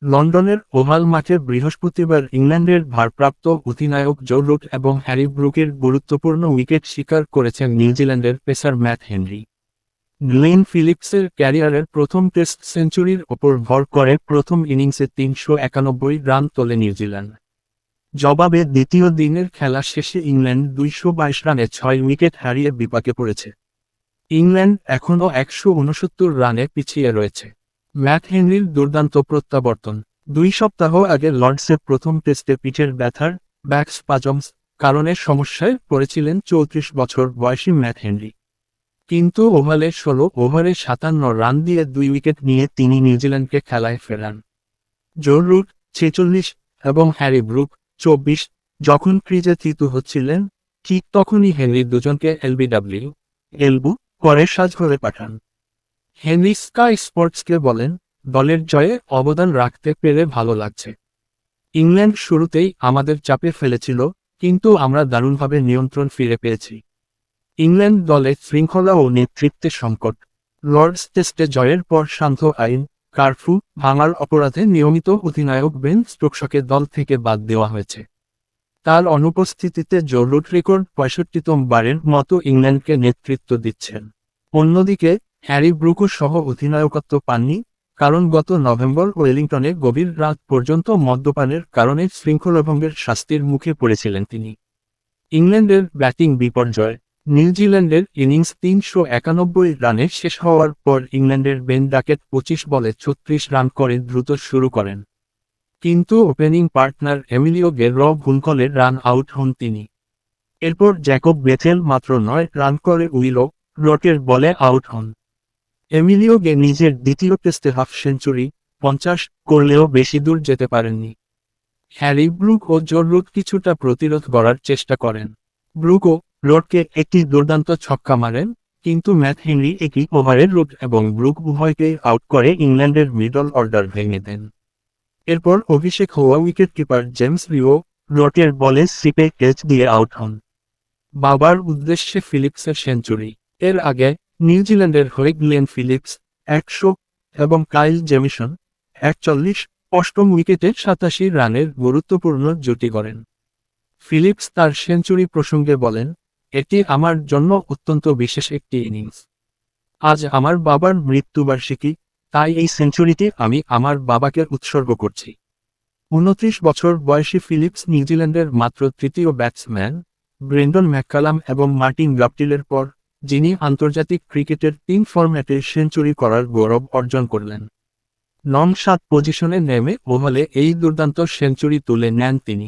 লন্ডনের ওভাল মাঠে বৃহস্পতিবার ইংল্যান্ডের ভারপ্রাপ্ত অধিনায়ক জো রুট এবং হ্যারি ব্রুকের গুরুত্বপূর্ণ উইকেট শিকার করেছেন নিউজিল্যান্ডের পেসার ম্যাট হেনরি। গ্লেন ফিলিপসের ক্যারিয়ারের প্রথম টেস্ট সেঞ্চুরির ওপর ভর করে প্রথম ইনিংসে ৩৯১ রান তোলে নিউজিল্যান্ড। জবাবে দ্বিতীয় দিনের খেলা শেষে ইংল্যান্ড ২২২ রানে ৬ উইকেট হারিয়ে বিপাকে পড়েছে। ইংল্যান্ড এখনও ১৬৯ রানে পিছিয়ে রয়েছে। ম্যাট হেনরির দুর্দান্ত প্রত্যাবর্তন। ২ সপ্তাহ আগে লর্ডসের প্রথম টেস্টে পিঠের ব্যথার ব্যাকস্পাজমস কারণে সমস্যায় পড়েছিলেন ৩৪ বছর বয়সী ম্যাট হেনরি। কিন্তু ওভালে ১৬ ওভারে ৫৭ রান দিয়ে ২ উইকেট নিয়ে তিনি নিউজিল্যান্ডকে খেলায় ফেরান। জো রুট ৪৬ এবং হ্যারি ব্রুক ২৪ যখন ক্রিজে থিতু হচ্ছিলেন, ঠিক তখনই হেনরি দুজনকে এলবু করে সাজঘরে পাঠান। হেনরি স্কাই স্পোর্টসকে বলেন, দলের জয়ে অবদান রাখতে পেরে ভালো লাগছে। ইংল্যান্ড শুরুতেই আমাদের চাপে ফেলেছিল, কিন্তু আমরা দারুণভাবে নিয়ন্ত্রণ ফিরে পেয়েছি। ইংল্যান্ড দলে শৃঙ্খলা ও নেতৃত্বে সংকট। লর্ডস টেস্টে জয়ের পর শান্ত আইন কারফিউ ভাঙার অপরাধে নিয়মিত অধিনায়ক বেন স্টোকসকে দল থেকে বাদ দেওয়া হয়েছে। তার অনুপস্থিতিতে জো রুট রেকর্ড ৬৫তম বারের মতো ইংল্যান্ডকে নেতৃত্ব দিচ্ছেন। অন্যদিকে হ্যারি ব্রুকও সহ অধিনায়কত্ব পাননি, কারণ গত নভেম্বর ওয়েলিংটনে গভীর রাত পর্যন্ত মদ্যপানের কারণে শৃঙ্খলাভঙ্গের শাস্তির মুখে পড়েছিলেন তিনি। ইংল্যান্ডের ব্যাটিং বিপর্যয়। নিউজিল্যান্ডের ইনিংস ৩৯১ রানে শেষ হওয়ার পর ইংল্যান্ডের বেন ডাকেট ২৫ বলে ৩৬ রান করে দ্রুত শুরু করেন। কিন্তু ওপেনিং পার্টনার এমিলিও গেরর ভুল কলে রান আউট হন তিনি। এরপর জ্যাকব বেথেল মাত্র ৯ রান করে উইলো রটের বলে আউট হন। এমিলিও গে নিজের দ্বিতীয় টেস্টে হাফ সেঞ্চুরি ৫০ করলেও বেশি দূর যেতে পারেননি। হ্যারি ব্রুক ও জো রুট কিছুটা প্রতিরোধ গড়ার চেষ্টা করেন। ব্রুকও রোডকে একটি দুর্দান্ত ছক্কা মারেন, কিন্তু ম্যাট হেনরি একই ওভারে রুট এবং ব্রুক উভয়কেই আউট করে ইংল্যান্ডের মিডল অর্ডার ভেঙে দেন। এরপর অভিষেক হওয়া উইকেটকিপার জেমস রিও রটের বলে স্লিপে ক্যাচ দিয়ে আউট হন। বাবার উদ্দেশ্যে ফিলিপসের সেঞ্চুরি। এর আগে নিউজিল্যান্ডের হয়ে গ্লেন ফিলিপস ১০০ এবং কাইল জেমিসন ৪১ অষ্টম উইকেটে ৮৭ রানের গুরুত্বপূর্ণ জুটি গড়েন। ফিলিপস তার সেঞ্চুরি প্রসঙ্গে বলেন, এটি আমার জন্য অত্যন্ত বিশেষ একটি ইনিংস। আজ আমার বাবার মৃত্যুবার্ষিকী, তাই এই সেঞ্চুরিটি আমি আমার বাবাকে উৎসর্গ করছি। ২৯ বছর বয়সী ফিলিপস নিউজিল্যান্ডের মাত্র তৃতীয় ব্যাটসম্যান, ব্রেন্ডন ম্যাককালাম এবং মার্টিন গাপটিলের পর, যিনি আন্তর্জাতিক ক্রিকেটের ৩ ফরম্যাটে সেঞ্চুরি করার গৌরব অর্জন করলেন। নং ৭ পজিশনে নেমে ওভালে এই দুর্দান্ত সেঞ্চুরি তুলে নেন তিনি।